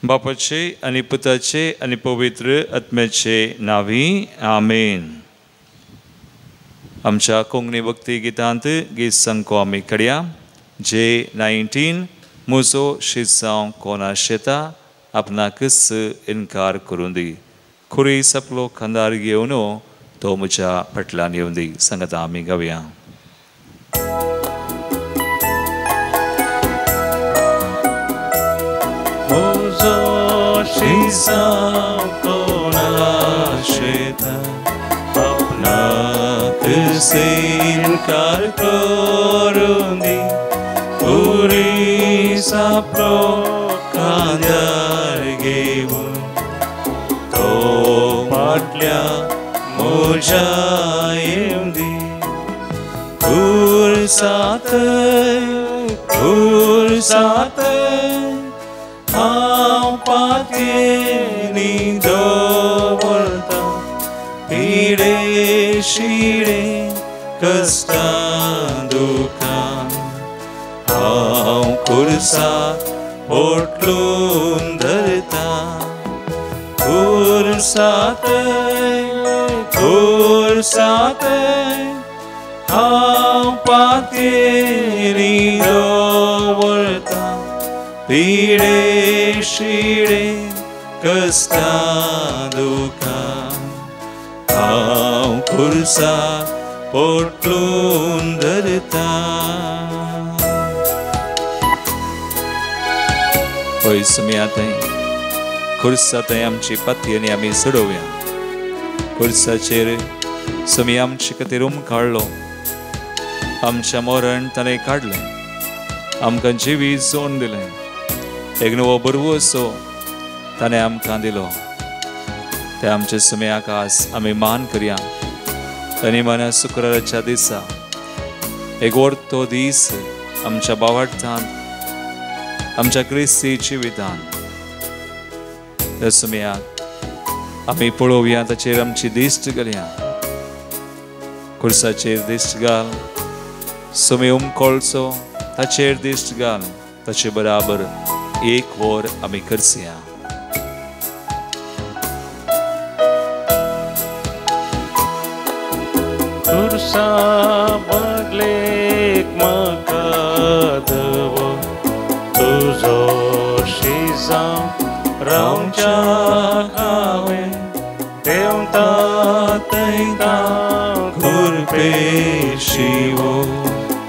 बापाचे आणि पुताचे आणि पवित्र आत्म्याचे नावी आमेन. आमच्या कोंकणी भक्ती गितांत गीत सांगको आमी कड्या J19 मुजो शिजांव कोणा शेता आपणाकच इन्कार करून दी. खुरी सपलो खंदार घेवन तो म्हज्या फाटल्यान येवन दी. सांगात आमी गावया. शिजांव कोणा शेता आपणाकच इन्कार करून दी. खुरी सपलो खंदार घेवन तो फाटल्या म्हज्या येवन दी. खुर्सात हांव पातयेनी दवरता. पिडे शिडे कश्टां दुखां हांव खुर्सात पोटलून धरता. खुर्सात हांव पातयेनी दवरता. पिडे शिडे कश्टां दुखां हांव खुर्सात पोटलून धरता. पळय सुमयाताई खुर्साताई आमची पातयेनी आमी सोडोवया. खुर्साचेर सुमी आमचे खातीर काडलो. आमच्या मरण ताणें काडलें. आमकां जिवी जोड दिलें. एक नवो बरवो असो ताणें आमकां दिलो. ते आमचे सुमयाक आज आमी मान करया. ताणी मना शुक्राराच्या दिसा एक वर्तो दीस आमच्या भावार्थांत आमच्या क्रिस्ती जिवितान त्या सुमयाक आमी पळोवया. ताचेर आमची दिश्ट घालया. खुर्साचेर दिश्ट घाल. सुमे उमकोळचो ताचेर दिश्ट घाल. ताचे बराबर एक वर आमी करसया. खुर्सा बदलेक म्हाका दवर तुजो शिजांव रावच्याक हांवें देंवता तैका खुरपे शिवो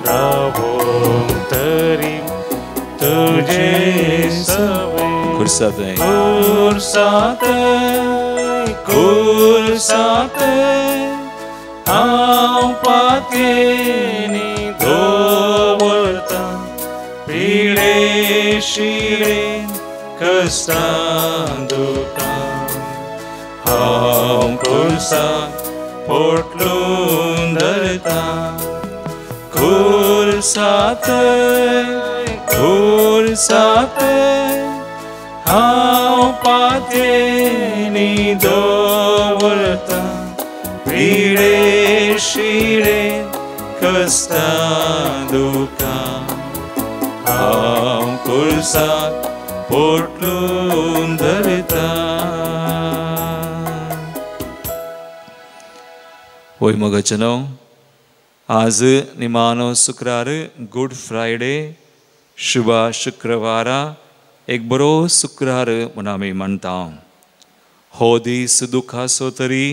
रावोंक तरी तुजे सवे. खुर्साताई हांव पातयेनी दवरता. पिडे शिडे कश्टां दुखां हांव खुर्सात पोटलून धरता. खुर्सात हांव पातयेनी दवरता. पिडे शिडे कश्टां दुखां हांव खुर्सात पोटलून धरता. होय मगचनो आज निमानो शुक्रार गुड फ्रायडे शुभ शुक्रवारा एक बरो शुक्रार म्हूण आमी म्हणटा. हो दीस दुखाचो तरी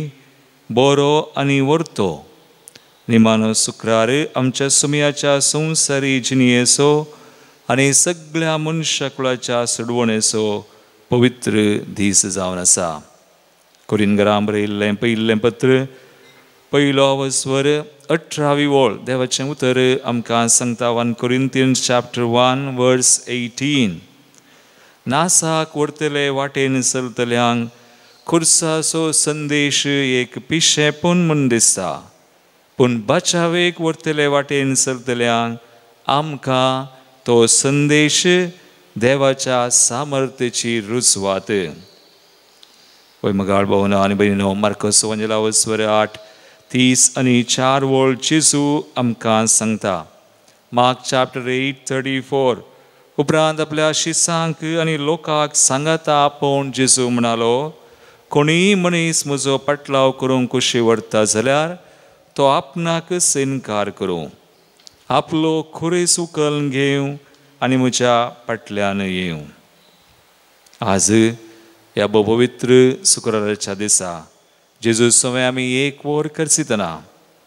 बरो आनी वर्तो. निमानो शुक्रार आमच्या सुमयाच्या संवसारी जिणेचो आनी सगळ्या मनशा कुळाच्या सोडवणेचो पवित्र दीस जावन आसा. कोरिंतकारांक बरयल्लें पयिल्लें पत्र पयलो अवस्वर 18वी ओळ देवाचें उतर आमकां सांगता 1 Corinthians chapter 1 verse 18. नासाक व्हरतले वाटेन चलतल्यांक खुर्साचो संदेश एक पिशेपण म्हूण दिसता. पूण बचावेक व्हरतले वाटेन चलतल्यांक आमकां तो संदेश देवाच्या सामर्थ्याची रुजवात. पळय मगाळ भावना आनी भयणीनो मार्कस वंजलावस्वर 8:30 आनी 4 वोळ जेजू आमकां सांगता. मार्क chapter 8:34 उपरांत आपल्या शिसांक आनी लोकांक सांगता आपोवन जेजू म्हणालो, कोणीय मनीस म्हजो पाटलाव करूंक कुशी व्हरता जाल्यार तो आपणाकच इन्कार करूं, आपलो खुरेस उखल घेवं आनी म्हज्या फाटल्यान येवं. आज ह्या पवित्र शुक्राराच्या दिसा जेजू सवय आमी एक वर करसितना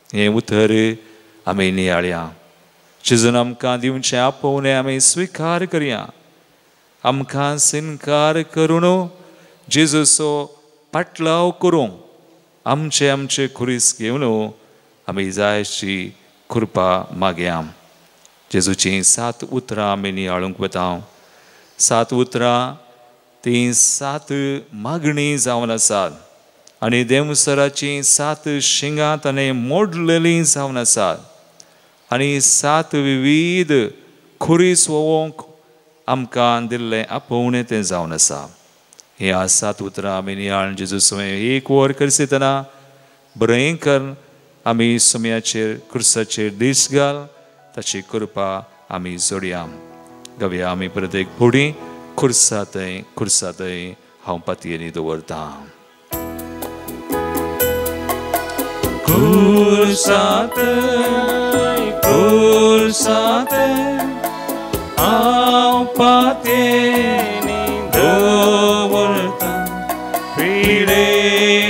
हें उतर आमी नियाळया. जेजून आमकां दिवचें आपोवणें आमी स्विकार करया. आमकां इन्कार करून जेजूचो पाटलाव करूंक आमचे खुरीस घेवन आमी जायची कृपा मागया. जेजूची 7 उतरां आमी नियाळूंक वता. 7 उतरां ती 7 मागणी जावन आसात आनी देवसराची 7 शिंगां ताणें मोडलेलीं जावन आसात आनी 7 विविध खुरीस वोवंक आमकां दिल्लें आपोवणें तें जावन आसा. ह्या 7 उतरां आमी नियाळ जेजू सवय एक वर करसितना बरें कर आमी सुमयाचेर क्रुसाचेर दीस घाल, ताची कृपा आमी जोडया. गव्या आमी परत एक फुडें खुर्सातय हांव पातयेनी दवरता. खुर्सातय हांव पातयेनी दवरता. पिडे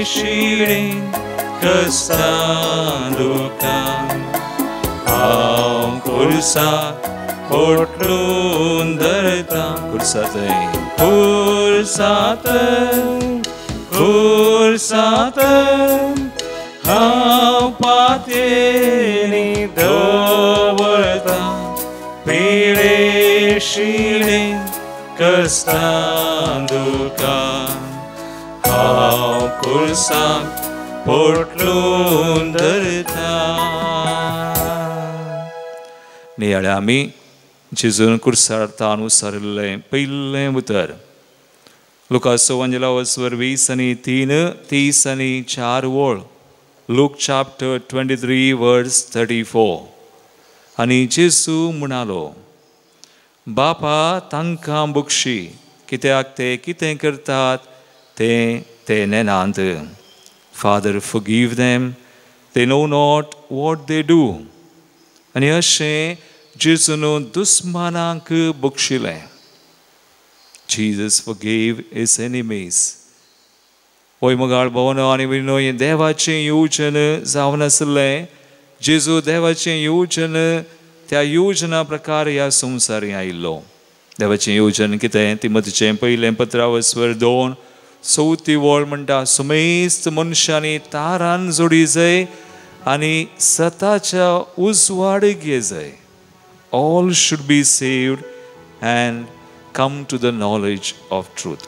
शिडे कश्टां दुखां हांव खुर्सात पोटलून धरता. खुर्सातय हांव पातयेनी दवरता. पिडे शिडे कश्टां दुखां हांव खुर्सात पोटलून धरता. नियाळ्या आमी जेजून कुर्सार अनुसरलें पयलें उतर लुकाचो वंजलावस्वर 20 आनी 3, 30 आनी 4 वळ. लूक चॅप्टर 23 वर्स 34. आनी जेजू म्हणालो, बापा तांकां बक्षी, कित्याक ते कितें करतात ते नेनांत. Father forgive them, they know not what they do. आनी अशें जेजून दुस्मानांक बक्षिलें. Jesus forgave his enemies. वैमगाळ भवनो आनी विनो हें देवाचें येवजन जावन आसलें. जेजू देवाचें येवजन त्या येवजना प्रकार ह्या संवसारी आयिल्लो. देवाचें येवजन कितें? तिमोथेचें पयलें पत्रावस्वर 2 चवथी वळ म्हणटा, सुमेस्त मनशांनी तारान जोडी जाय आनी सताच्या उजवाड घे जाय. All should be saved and come to the knowledge of truth.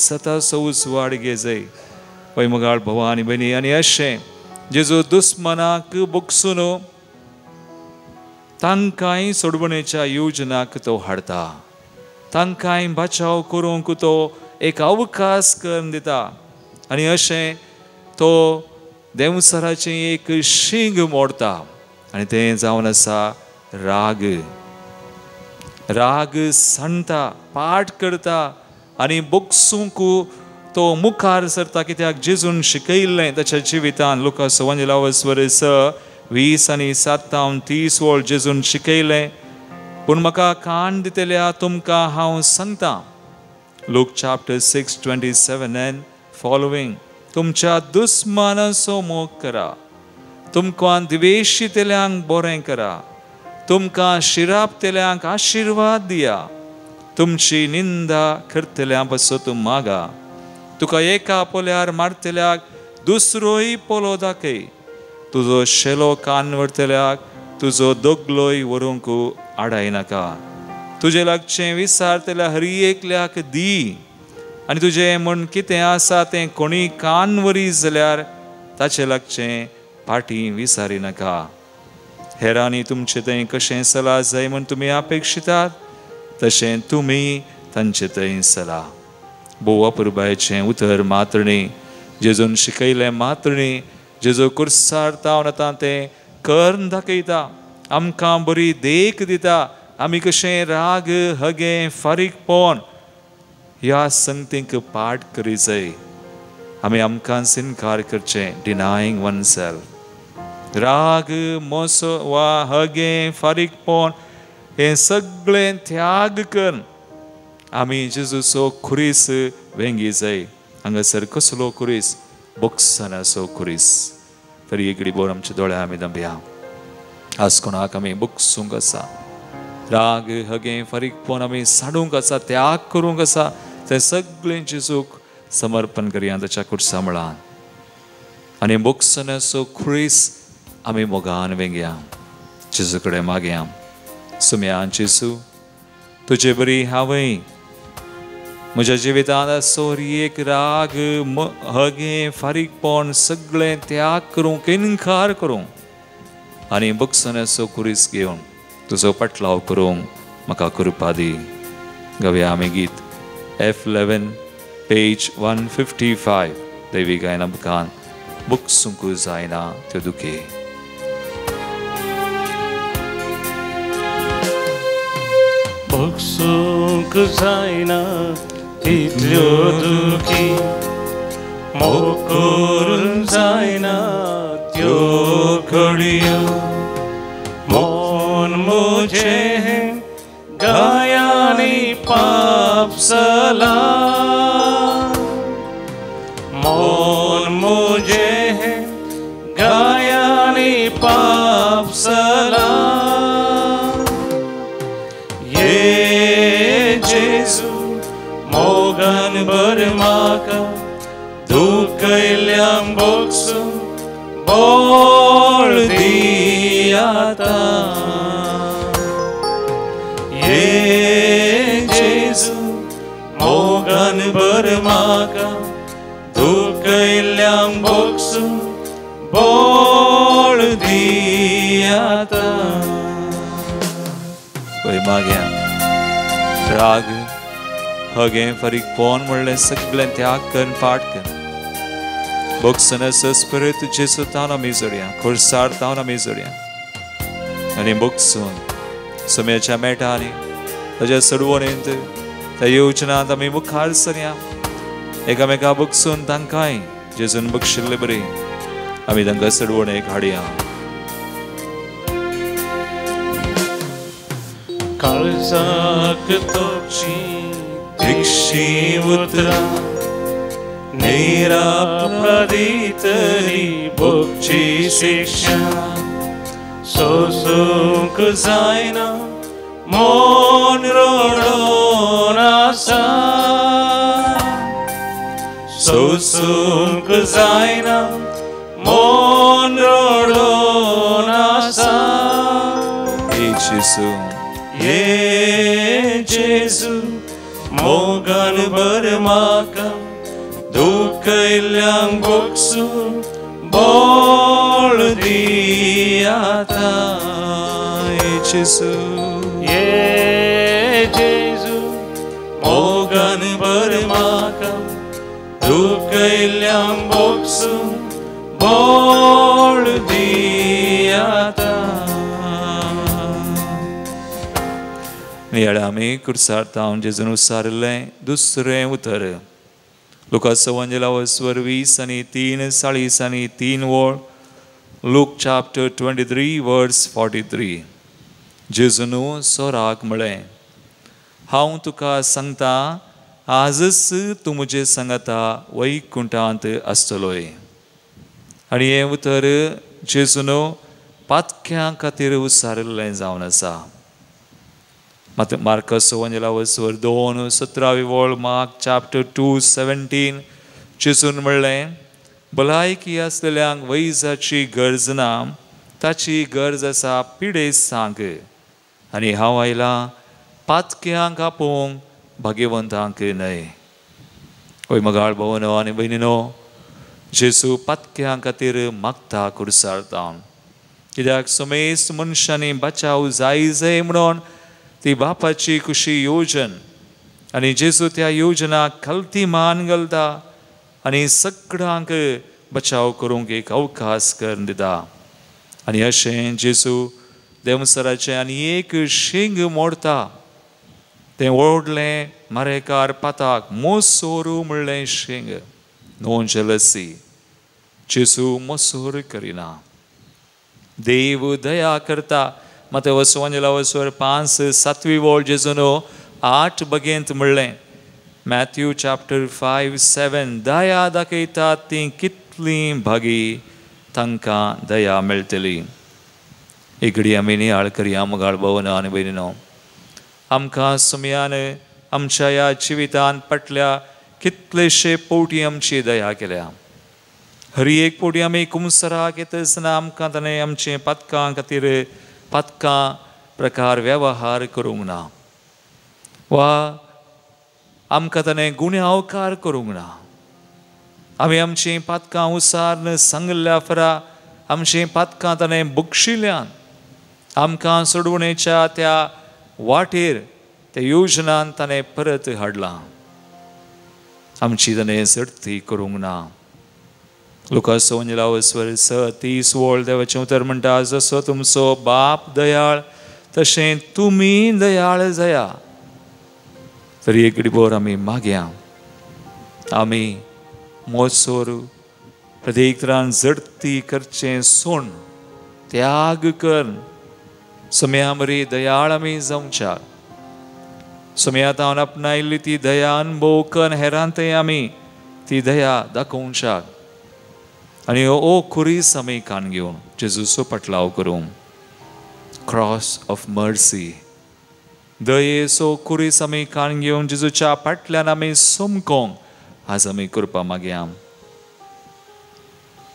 सताचो उजवाड घे जाय. वैमगाळ भवानी बनी आनी अशें जेजू दुस्मनाक बगसून तांकांय सोडवणेच्या येवजनाक तो हाडटा. तांकांय बचाव करूंक तो एक अवकाश करून दिता. आनी अशें तो देवसराचें एक शींग मोडता आनी तें जावन आसा राग सांडटा, पाठ करता आनी बगसूंक तो मुखार सरता. कित्याक जेजून शिकयल्लें ताच्या जिवितान लुकाचो वंजलावस्वर 20 आनी 7 30 वळ जेजून शिकयलें. पूण म्हाका कान दितल्या तुमकां हांव सांगता. Look chapter 6:27 and following. तुमच्या दुस्मानाचो मोग करा, तुमकां द्वेशितल्यांक बरें करा, तुमकां शिरापतल्यांक आशिर्वाद दिया, तुमची निंदा करतल्यां पासत मागा, तुका एका पोल्यार मारतल्याक दुसरोय पोलो दाखय, तुजो शेलो कान व्हरतल्याक तुजो दोगलोय व्हरूंक आडायनाका, तुजे लागचें विसारतल्या हर एकल्याक दी, आनी तुजें म्हण कितें आसा तें कोणी कान व्हरी जाल्यार ताचे लागचें फाटीं विसारिनाका. हेरांनी तुमचें थंय कशें सला जाय म्हण तुमी अपेक्षितात तशें तुमी तांचे थंय सला. बोवा पुरबायचें उतर मात्रणी जेजून शिकयलें मात्रणी जेजू कुर्सार तावन आतां तें करून दाखयता, आमकां बरी देख दिता आमी कशें राग हगे फारीक पोवन ह्या संगतींक पाठ करी जाय. आमी आमकांच इन्कार करचें, डिनायिंग वन सेल्फ. राग मोसो वा हगे फारीक पोवन हें सगळें त्याग करून आमी जेजूचो खुरीस वेंगी जाय. हांगासर कसलो खुरीस? बुक्सनाचो खुरीस. तरी एक बोर आमच्या दोळ्या आमी दंबया. आज कोणाक आमी बुक्सूंक आसा, राग हगे फारीक पोवन आमी साडूंक आसा, त्याग करूंक आसा, तें सगळें जेजूक समर्पण करया ताच्या कुर्सा मुळान. आनी बुक्सनाचो खुरीस आमी मोगान वेंगया, जेजू कडेन मागया. सुम्या जेजू, तुजे बरी हांवें म्हज्या जिवितांत आसोर एक राग हगे फारीकपण सगळें त्याग करूंक, इन्कार करूंक आनी बुक्सनाचो खुरीस घेवन तुजो पटलाव करूंक म्हाका कृपा दी. गावया आमी गीत F11 पेज 155. देवी गायन आमकां बुक्सूंक जायना त्यो दुखे. बुक्सूंक जायना तितल्यो दुखी, मोकून जायना त्यो घडयो. मोन मुजें गायांनी पाप जाला, मोन मुजें गायांनी पाप जाला. जेजू मोगान बर म्हाका दुखयल्ल्यान बोगसून बोळ दी आतां. जेजू मोगान बर म्हाका दुखयल्ल्यान बोगसून बोळ दी आतां. पळय मागया, राग हगे फारीकपण म्हणलें सगळें त्याग करून पाठ कर. बुक्सनाचो स्पिरीट जेजू तावन आमी जोडया, खुर्सार तावन आमी जोडया आनी बुक्सून सुम्याच्या मेटांनी ताच्या सडवणेंत त्या येवजनांत आमी मुखार सरया. एकामेका बुक्सून तांकांय जेजून बक्षिल्ले बरी आमी तांकां सडवणेक हाडया. काळजाक तोची दिक्षी उतरा, निरापराधीतली भोगची शिक्षा. सोसूंक जायना मोन रडोन आसा, सोसूंक जायना मोन रडोन आसा. जेजू जेजू मोगान बर म्हाका दुखयल्ल्यान बोगसून बोळ दी आतां. जेजू जेजू मोगान बर म्हाका दुखयल्ल्यान बोगसून बोळ दी आतां. येडा आमी कुर्सार तावन जेजून उसारलें दुसरें उतर. लुकास एवंजेला वचवर 20 आनी 3 40 आनी 3 वळ. लूक चॅप्टर 23 वर्स 43. जेजून सोराक म्हळें, हांव तुका सांगता, आजच तूं म्हजे सांगाता वैकुंठांत आसतलोय. आनी हें उतर जेजून पातक्यां खातीर उसारलें जावन आसा. मार्कस एवंजेला वचवर 2 17 वळ. Mark chapter 2 17. जेजून म्हणलें, भलायकी आसलेल्यांक वैजाची गरज ना, ताची गरज आसा पिडेस्त सांग. आनी हांव आयलां पातक्यांक आपोवंक भाग्यवंतांक न्हय. ओय मगाळ भावनो आनी भयणीनो, जेजू पातक्यां खातीर मागता कुर्सार तावन. कित्याक समेस्त मनशांनी बचाव जाय म्हणून ती बापाची खुशी योजन आनी जेजू त्या योजनाक खालती मान घालता आनी सगळ्यांक बचाव करूंक एक अवकाश करून दिता. आनी अशें जेजू देवसराचें आनी एक शिंग मोडता तें व्हडलें मरेकार पाताक मोसोरू म्हणलें शिंग. No jealousy. जेजू मोसोर करिना. देव दया करता. मते वसवंजला वसवर 5-7 वोळ जेजून 8 बगेंत म्हणलें. मॅथ्यू चॅप्टर 5-7 दया दाखयतात ती कितलीं भागी तांकां दया मेळटली. एक घडी आमी नियाळ करया मोगाळ भवन आनी भयणीनो. आमकां सुमयान आमच्या ह्या जिवितान पटल्या कितलेशे पोटी आमची दया केल्या. हर एक पोटी आमी कुमसराक येता आसतना आमकां ताणें आमचे पातकां खातीर पातकां प्रकार वेवहार करूंक ना, वा आमकां ताणें गुण्यावकार करूंक ना. आमी आमची पातकां उसारन सांगल्या फरा आमची पातकां ताणें बक्षिल्ल्यान आमकां सोडवणेच्या त्या वाटेर त्या योजनान ताणें परत हाडलां. आमची ताणें झडती करूंक ना. लुकास वंजला वसवर 30 वोळ देवाचें उतर म्हणटा, जसो तुमचो बाप दयाळ तशें तुमी दयाळ जाया. तरी एक घडी भर आमी मागया. आमी मोसोर प्रत्येक तरान झडती करचें सोड त्याग कर. सुमया मरी दयाळ आमी जावच्या. सुमयात हांवें आपणायल्ली ती दया अनुभव कर हेरांतय आमी ती दया दाखोवच्याक. आनी ओ खुरीस आमी कान घेवन जेजूचो पटलाव करूंक. Cross of mercy. दयेचो खुरीस आमी कान घेवन जेजूच्या फाटल्यान आमी सोमकोंक आज आमी करपा मागया.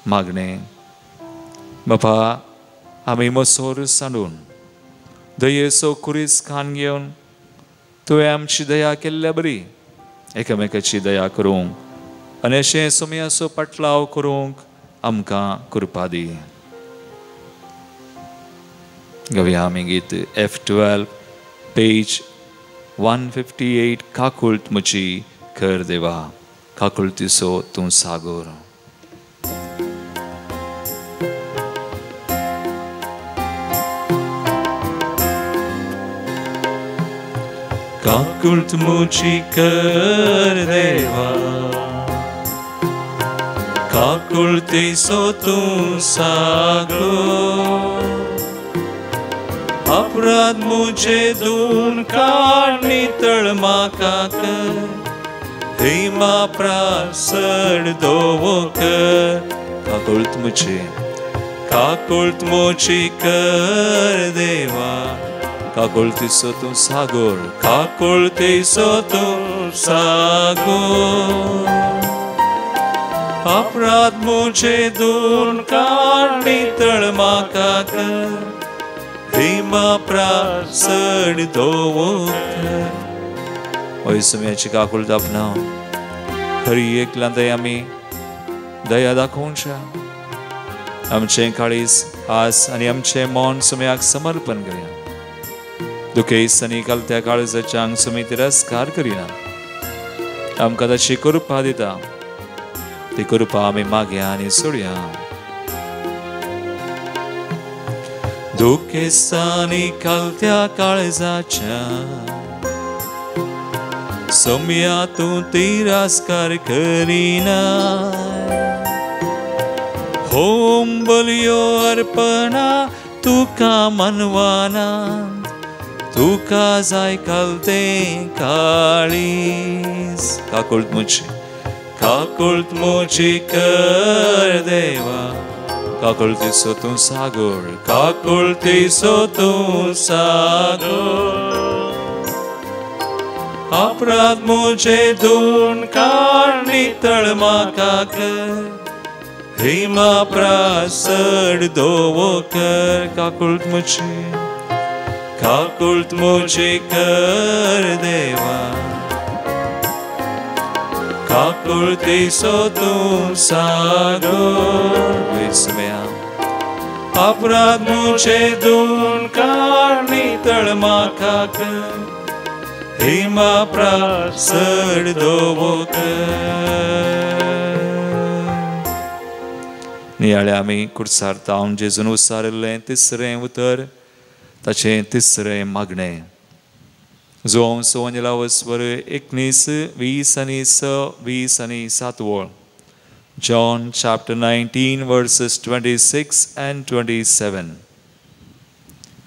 मागणें. बापा, आमी मोसोर सांडून दयेचो खुरीस कान घेवन तुवें आमची दया केल्ल्या बरी एकामेकाची दया करूंक आनी अशें सुमयाचो पटलाव करूंक आमकां कृपा दी. गावया आमी गीत F12 पेज 158. काकुळट म्हजी कर देवा, काकुळटीचो तूं सागोर. काकुळट म्हजी कर देवा, काकुळटीचो तूं सागोर. अपराध मुझे धुवन काढ नितळ म्हाका कर. हिमा प्रासड धोवो कर. काकुळट म्हजी कर देवा, काकुळटीचो तूं सागोर. काकुळटीचो तूं सागोर. अपराध मुझे धुवन काढ नितळ म्हाका कर. हिमा प्रासड धोवो कर. ओय सुमयाची काकुळट आपणाव. खरी एकल्यान दया आमी दया दाखोवच्या. आमचें काळीज आस आनी आमचें मन सुमयाक समर्पण करया. दुखेस आनी कालत्या काळजाच्या हांग सुमी तिरस्कार करिना. आमकां ताची कृपा दिता. ती कृपा आमी मागया आनी सोडया. दुखेसानी कालत्या काळजाच्या सुमया तूं तिरस्कार करिना. होम बलियो अर्पणा तुका मनवाना. तुका जाय कालतें काळीज. काकुळट म्हजी कर देवा, काकुळटीचो तूं सागोर. काकुळटीचो तूं सागोर. अपराध मुझे धुवन काढ नितळ म्हाका कर. हिमा प्रासड धोवो कर. काकुळट म्हजी कर देवा, काकुळटीचो तूं सागोर. सुमया अपराध मुझे धुवन काढ नितळ म्हाका कर. हिमा प्रासड धोवो कर. नियाळे आमी कुर्सार तावन जेजून उसारिल्लें तिसरें उतर ताचें तिसरें मागणें. जों सोवंजला वस्वर 19, 20 आनी 6, 20 आनी 7. John chapter 19 verses 26 and 27.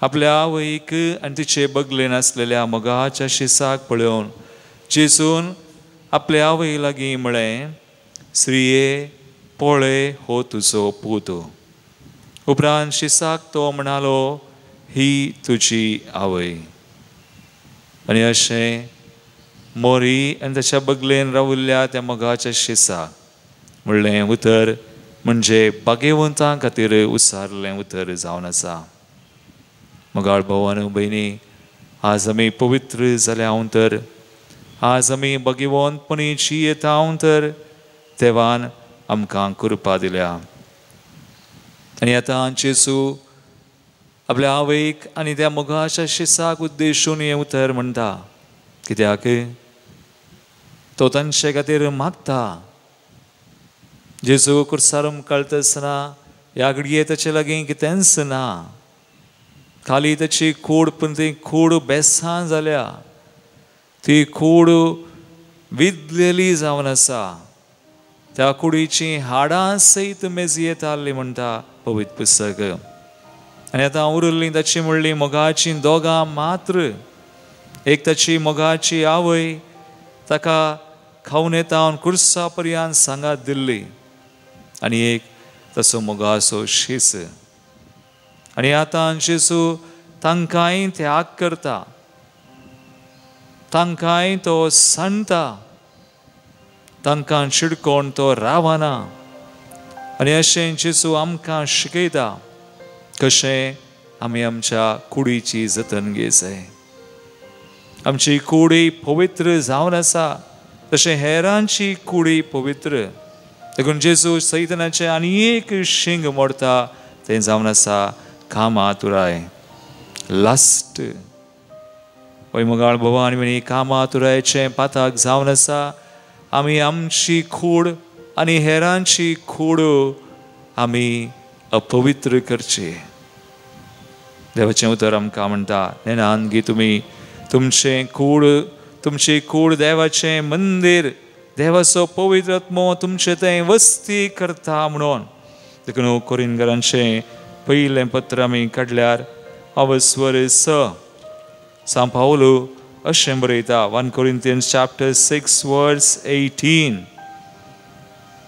आपल्या आवयक आनी तिचे बगलेन आसलेल्या मोगाच्या शिसाक पळोवन जेसून आपल्या आवय लागीं म्हळें, स्त्रिये, पळय हो तुजो पूत. उपरांत शिसाक तो म्हणालो, ही तुजी आवय. आनी अशें मोरी आनी ताच्या बगलेन राविल्ल्या त्या मोगाच्या शिसाक म्हणलें उतर म्हणजे भाग्यवंतां खातीर उसारलें उतर जावन आसा. मोगाळ भावानो भयणी, आज आमी पवित्र जाल्या तर, आज आमी भाग्यवंतपणीची येता तर देवान आमकां कृपा दिल्या. आनी आतां जेसू आपल्या आवयक आनी त्या मोगाच्या शिसाक उद्देशून हें उतर म्हणटा. कित्याक तो तांचे खातीर मागता. जेजू कुर्सार मुखार आसतना ह्या घडये ताचे लागीं कितेंच ना, खाली ताची कूड, पूण ती कूड बेसां जाल्या, ती कूड विदलेली जावन आसा. त्या कुडीची हाडां सयत मेजी येताली म्हणटा पवित्र पुस्तक. आनी आतां उरली ताची म्हणली मोगाची दोगां मात्र. एक ताची मोगाची आवय ताका खावन येता कुर्सा पर्यंत सांगात दिल्ली, आनी एक तसो मोगाचो शीस. आनी आतां जेसू तांकांय त्याग करता, तांकांय तो सांडटा, तांकां चिडकोन तो रावना. आनी अशें जेसू आमकां शिकयता कशें आमी आमच्या कुडीची जतन घेवचें. आमची कुडी पवित्र जावन आसा तशें हेरांची कुडी पवित्र. देखून जेजू सैतानाचें आनी एक शिंग मोडटा तें जावन आसा कामातुराय, लस्ट. पळय मोगाळ भवानी म्हणी कामातुरायेचें पाताक जावन आसा आमी आमची कूड आनी हेरांची कूड आमी अपवित्र करची. देवाचें उतर आमकां म्हणटा, नेनान गी तुमी तुमची कूड देवाचें मंदीर, देवाचो पवित्र आत्मो तुमचे थंय वस्ती करता म्हणून. देखून कोरिंथीकांचें पयलें पत्र आमी काडल्यार अवस्वर 6 सांत पावलो अशें बरयता. 1 Corinthians chapter 6 verse 18.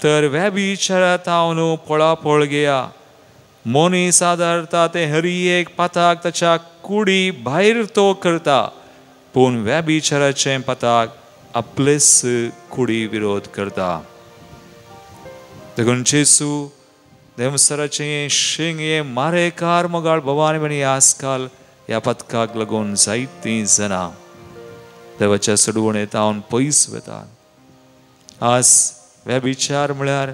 तर व्यभिचारांत हांव न्हू पळापळ घेया, मनीस आदारता ते हरी एक पाताक ताच्या कुडी भायर तो करता, पूण व्यभिचाराचें पाताक आपलेच कुडी विरोध करता. देखून जेसू देवसराचें शिंग हे मारेकार मोगाळ भवानी म्हणी आजकाल ह्या पथकाक लागून जायतीं जाणां देवाच्या सडवणेंतावन पयस वतात. आज व्यभिचार म्हळ्यार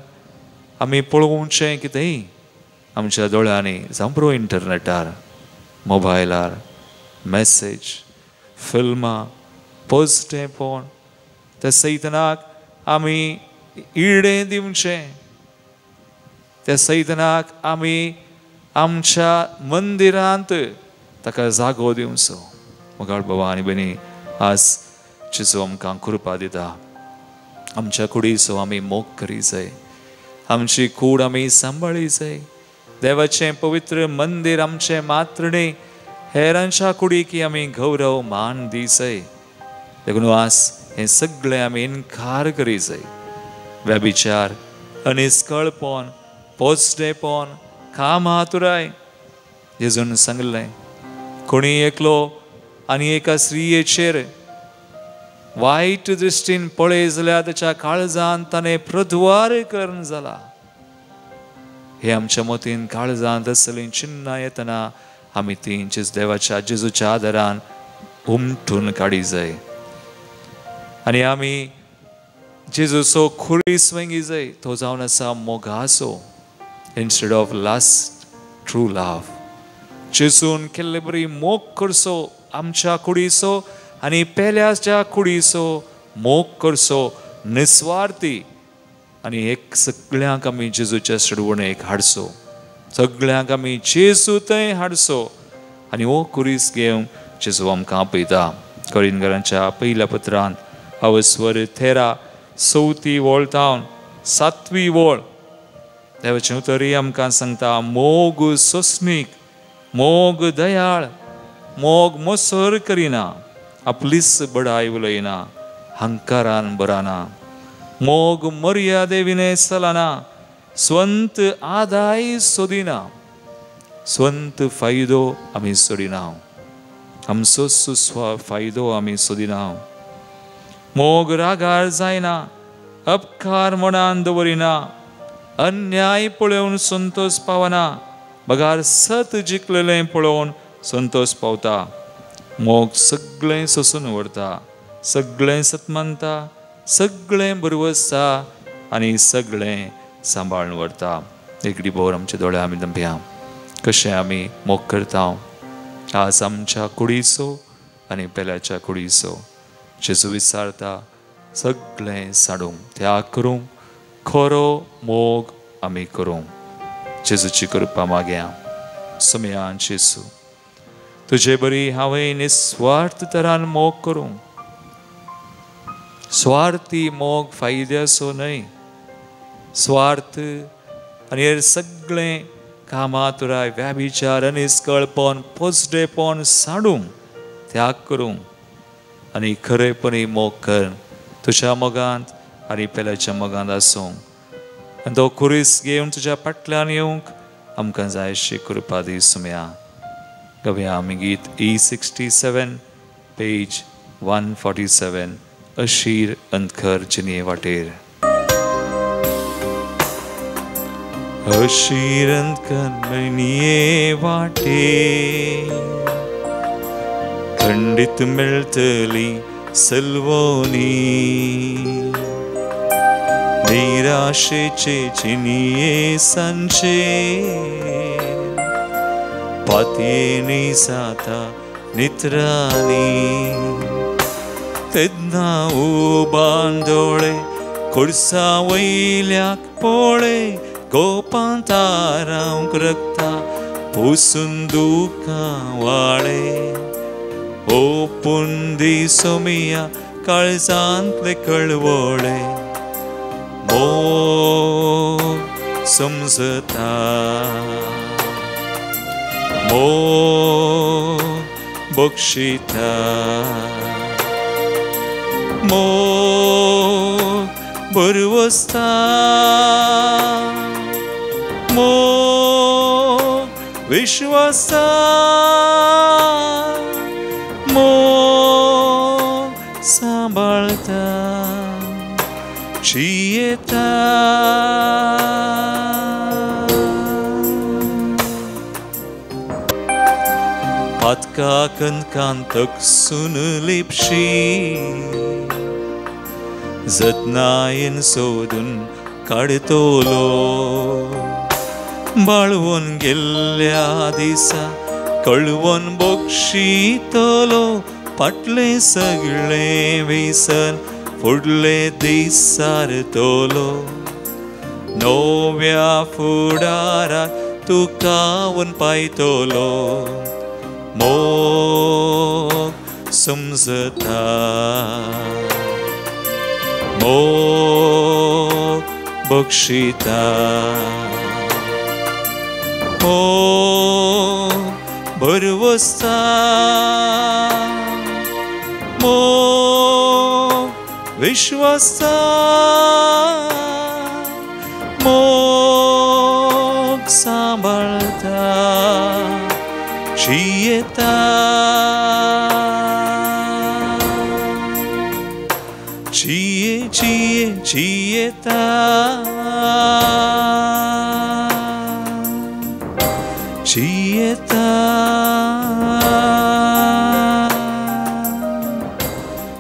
आमी पळोवचें कितेंय आमच्या दोळ्यांनी, जावं पुरो इंटरनेटार, मोबायलार, मॅसेज, फिल्मां, पोस्टे पळोवन त्या सैतानाक आमी इडे दिवचें. त्या सैतानाक आमी आमच्या मंदिरांत ताका जागो दिवचो. मोगाळ बाबा आनी भयणी, आज जेजू आमकां कृपा दिता. आमच्या कुडीचो आमी मोग करी जाय, आमची कूड आमी सांबाळी जाय. देवाचें पवित्र मंदिर आमचें मात्र न्ही, हेरांच्या कुडीक आमी गौरव मान दी जाय. देखून आज हें सगळें आमी इन्कार करी जाय. व्यभिचार, अनिस्कळपण, पोचडेपण, कामातुराय. जेजून सांगलें, कोणी एकलो आनी एका स्त्रियेचेर वायट दृश्टीन पळय जाल्यार ताच्या काळजांत ताणें प्रद्वार करण जाला. हे आमच्या मतीन काळजांत असलीं चिन्नां येतना आमी तीं देवाच्या जेजूच्या आदारान उमटून काडी जाय. आनी आमी जेजूचो खुरीस वंगी जाय, तो जावन आसा मोगाचो, इन्स्टेड ऑफ लास्ट ट्रू लव. जेजून केल्ले बरी मोग करचो आमच्या कुडीचो आनी पेल्याच्या कुडीचो मोग करचो निस्वार्थी. आनी एक सगळ्यांक आमी जेजूच्या सडवणेक हाडचो, सगळ्यांक आमी जेजू थंय हाडचो. आनी हो कुरीस घेवन जेजू आमकां आपयता. कोरिंथीकांच्या पयल्या पत्रांत स्वर 13 चवथी वळ जावन 7वी वळ देवाचें उतरय आमकां सांगता, मोग सोंसणीक, मोग दयाळ, मोग मोसर करिना, आपलीच बडाय उलयना, हंकारान बराना, मोग मर्यादे विनय चलना, स्वंत आदाय सोदिना, स्वंत फायदो आमी सोडिना, आमचो सुस्वा फायदो आमी सोदिना, मोग रागार जायना, अपकार मनान दवरिना, अन्याय पळोवन संतोष पावना, बगार सत जिखलेलें पळोवन संतोष पावता, मोग सगळें सोसून व्हरता, सगळें सतमानता, सगळें बरवसता आनी सगळें सांबाळून व्हरता. एकडी बोर आमचे दोळे आमी दंप्या कशें आमी मोग करता. आज आमच्या कुडीचो आनी पेल्याच्या कुडीचो जेजू विचारता, सगळें साडूंक त्याग करूंक, खरो मोग आमी करूंक. जेजूची कृपा मागया. सुमयान जेजू, तुजे बरी हांवें निस्वार्थ तरान मोग करूंक. स्वार्थी मोग फायद्याचो न्हय. स्वार्थ आनी हेर सगळें कामातुराय, व्याभिचार, अनिस्कळपण, पोसडेपण साडूंक त्याग करूंक आनी खरेपणी मोग कर. तुज्या मोगांत आनी पेल्याच्या मोगांत आसूंक आनी तो कुरीस घेवन तुज्या फाटल्यान येवंक आमकां जाय अशी कृपा दी. सुमया गवया आमी गीत E67 पेज 147 अशीर अंतखर जिने वाटेर. अशीर अंतखर जिने वाटेर खंडित मेळटली सलवोनी, निराशेचे जिनिये सांचे पातयेनी जाता नित्रानी. तेन्ना उबान दोळे खुर्सा वयल्याक पोळे, गोपांतारांक रक्ता पुसून दुखां वाळे. ओपून दी सोमिया काळजांतले कळवळे, मोग समजता, मोग बक्षिता, मोग बरवसता, मोग विश्वासा, मोग सांबाळता, जियेता. पातका कणकांतक सुन लिपशी, जतनायेन सोदून काडतलो. बाळवून गेल्ल्या दिसा कळवून बक्षितलो, फाटले सगळे विसन फुडले दीस सारतलो. नव्या फुडाराक तुकावन पायतलो, मोग समजता, मोग बक्षिता, मोग बरवसता, मोग विश्वासा, मोग सांबाळता, जियेता. जिये जिये जियेता, जियेता,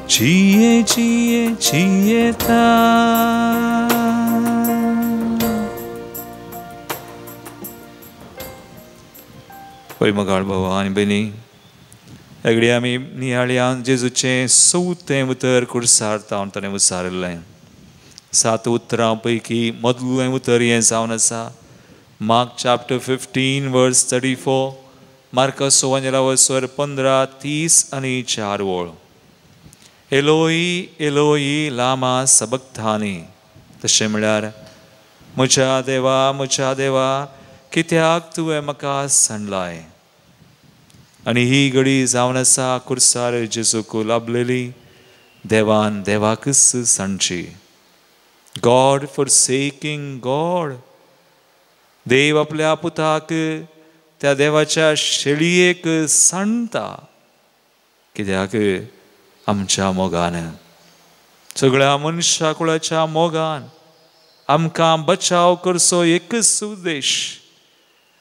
जिये जिये जियेता. पळय मगाळ भावा आनी भयणी, एगडी आमी नियाळ्यान जेजूचें 7वें उतर कुर्सार तावन ताणें उचारिल्लें. 7 उतरां पैकी मदलें उतर हें जावन आसा मार्क चॅप्टर 15 वर्स 34. मार्कस 15:30 आणि 4 ओळ. एलोई एलोई लामा सबक्तानी, तशें म्हळ्यार म्हज्या देवा कित्याक तुवें म्हाका सांडलाय. आनी ही घडी जावन आसा कुर्सार जेजूक लाभलेली देवान देवाकच सांडची. God फॉरसेकिंग God. देव आपल्या पुताक त्या देवाच्या शेळयेक सांडता. कित्याक आमच्या मोगान, सगळ्या मनशा कुळाच्या मोगान आमकां बचाव करचो एकच उद्देश,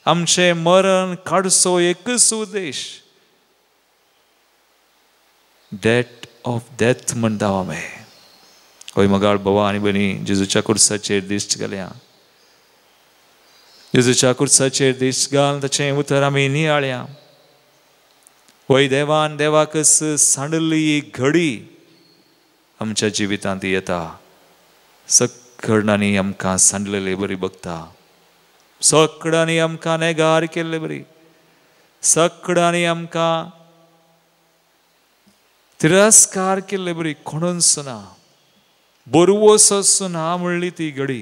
आमचे मरण काडचो एकच उद्देश. डेट ऑफ डेथ म्हणटा आमी. होय मोगाळ भावा आनी भयणी, जेजूच्या कुर्साचेर दिश्ट घालया. जेजूच्या कुर्साचेर दिश्ट घाल, ताचें उतर आमी नियाळया. होय देवान देवाकच सांडली घडी आमच्या जिवितांत येता. सगळ्यांनी आमकां सांडलेले बरी बघता. सगळ्यांनी आमकां नेगार केल्ले बरी. सगळ्यांनी आमकां तिरस्कार केल्ले बरी. कोणूच सुना, बरवोस सुना म्हणली ती घडी.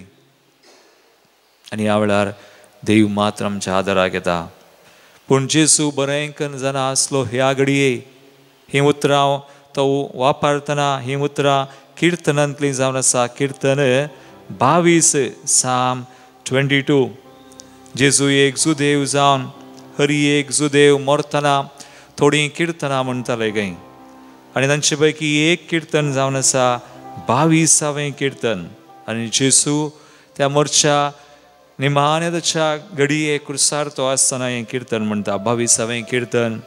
आनी ह्या वेळार देव मात्र आमच्या आदाराक येता. पूण जेजू बरें करून जाणा आसलो ह्या घडये ही उतरां तो वापरतना, ही उतरां किर्तनांतली जावन आसा. किर्तन 22 साम 22. जेजू एक जुदेव जावन हरी एक जुदेव मरतना थोडी किर्तनां म्हणटाले गय. आनी तांचे पैकी एक किर्तन जावन आसा 22वें किर्तन. आनी जेजू त्या मोरच्या निमाण्याच्या घडये कुर्सार तो आसतना हें किर्तन म्हणटा. 22वें किर्तन,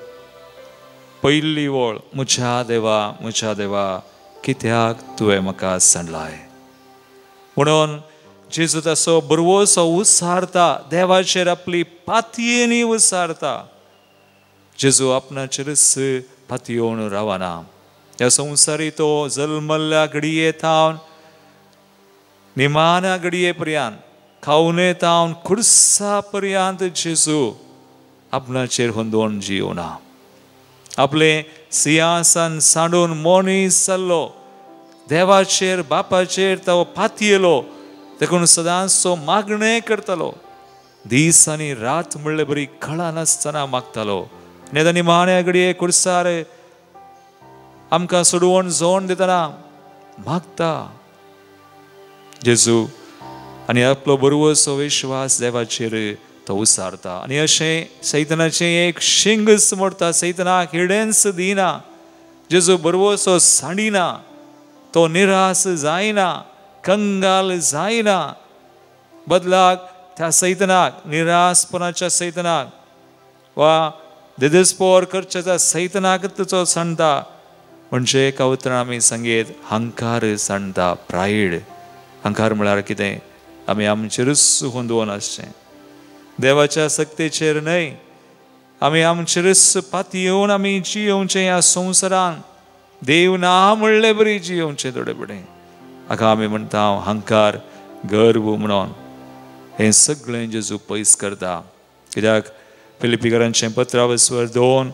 पयली ओळ. म्हज्या देवा कित्याक तुवें म्हाका सांडलाय. म्हणून जेजू ताचो बरवोसो उसारता, देवाचेर आपली पातयेनी उसारता. जेजू आपणाचेरच पातयेवन रावना. ह्या संवसारी तो जल्मल्ल्या घडये थावन निमाण्या घडये पर्यंत, खावने थावन खुर्सा पर्यंत जेजू आपणाचेर हुंदोवन जियोना. आपले सिंहासन सांडून मोनीस जाल्लो, देवाचेर बापाचेर तो पातयेलो, देखून सदांचो मागणें करतालो. दीस आनी रात म्हणले बरी कळा नासतना मागतालो. नेदा निमाण्या घडये कुर्सार आमकां सोडवून जोड दितना मागता जेजू. आनी आपलो बरवोसो विश्वास देवाचेर तो उसारता. आनी अशें सैतानाचें एक शिंगच मोडटा. सैतानाक हिडेन्स दिना. जेजू बरवोसो सांडिना. तो निराश जायना, कंगाल जायना. बदलाक त्या सैतानाक, निराशपणाच्या सैतानाक वा दिदस्पोर करच्या सैतानाकच तुजो सांडटा. म्हणजे एका उतरान आमी सांगीत हंकार सांडटा. प्रायड. हंकार म्हळ्यार कितें? आमी आमचेरच हुंदोवन आसचें, देवाच्या सक्तेचेर न्हय. आमी आमचेरच पातयेवन आमी जियोवचें. ह्या संवसारान देव ना म्हणले बरी जियोवचें थोडे फुडें. हाका आमी म्हणटा हंकार, गर्व म्हणून. हें सगळें जेजू पयस करता. कित्याक फिलिपिकारांचें 15:2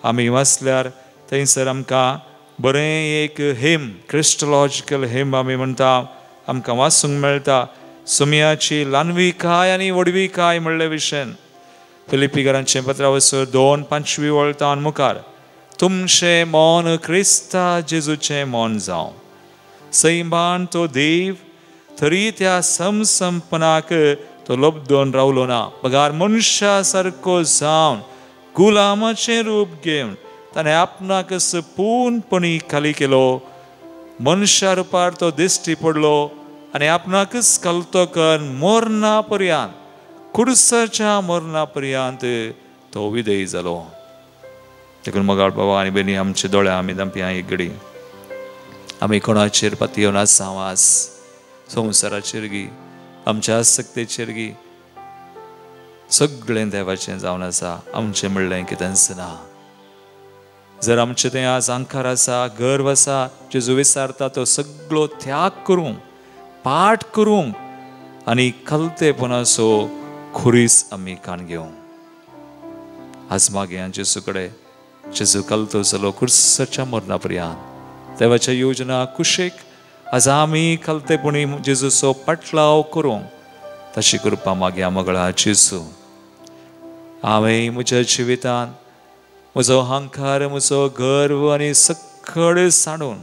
आमी वाचल्यार थंयसर आमकां बरें एक हेम, क्रिस्टोलॉजिकल हेम आमी म्हणटा, आमकां वाचूंक मेळटा. सुमयाची ल्हानविकाय आनी व्हडविकाय म्हणले विशयन. फिलिपिकारांचें 15:2 5वी वळतान मुखार. तुमचें मोन क्रिस्ता जेजूचें मोन जावं. सैमान तो देव तरी त्या समसंपनाक तो लबदोन रावलो ना. पगार मनशा सारको जावन गुलामाचें रूप घेवन ताणें आपणाकच पूर्णपणी खाली केलो. मनशा रुपार तो दिश्टी पडलो आनी आपणाकच कलतो करून मरणा पर्यंत, कुर्साच्या मरणा पर्यंत तो विधेय जालो. देखून मोगाळ बाबा आनी बेनी, आमचे दोळ्या आमी दांपिया एक घडी. आमी कोणाचेर पातयेवन आसा वास, संवसाराचेर गी, आमच्या आसक्तेचेर गी, सगळें देवाचें जावन आसा. आमचें म्हणलें कितेंच ना. जर आमचें तें आज अंकार आसा, गर्व आसा, जेजू विचारता तो सगळो त्याग करूंक, पाठ करूंक आनी कलतेपणाचो खुरीस आमी काण घेवंक. आज मागया जेजू कडे जेजू कलतो चलो कुर्साच्या मरणापर्यंत देवाच्या योजना कुशेक आज आम्ही कलतेपणी जेजूचो पटलाव करूं तशी कृपा मागया मगळा जेजू हांवें म्हज्या जिवितांत म्हजो अहंकार म्हजो गर्व आनी सगळें साडून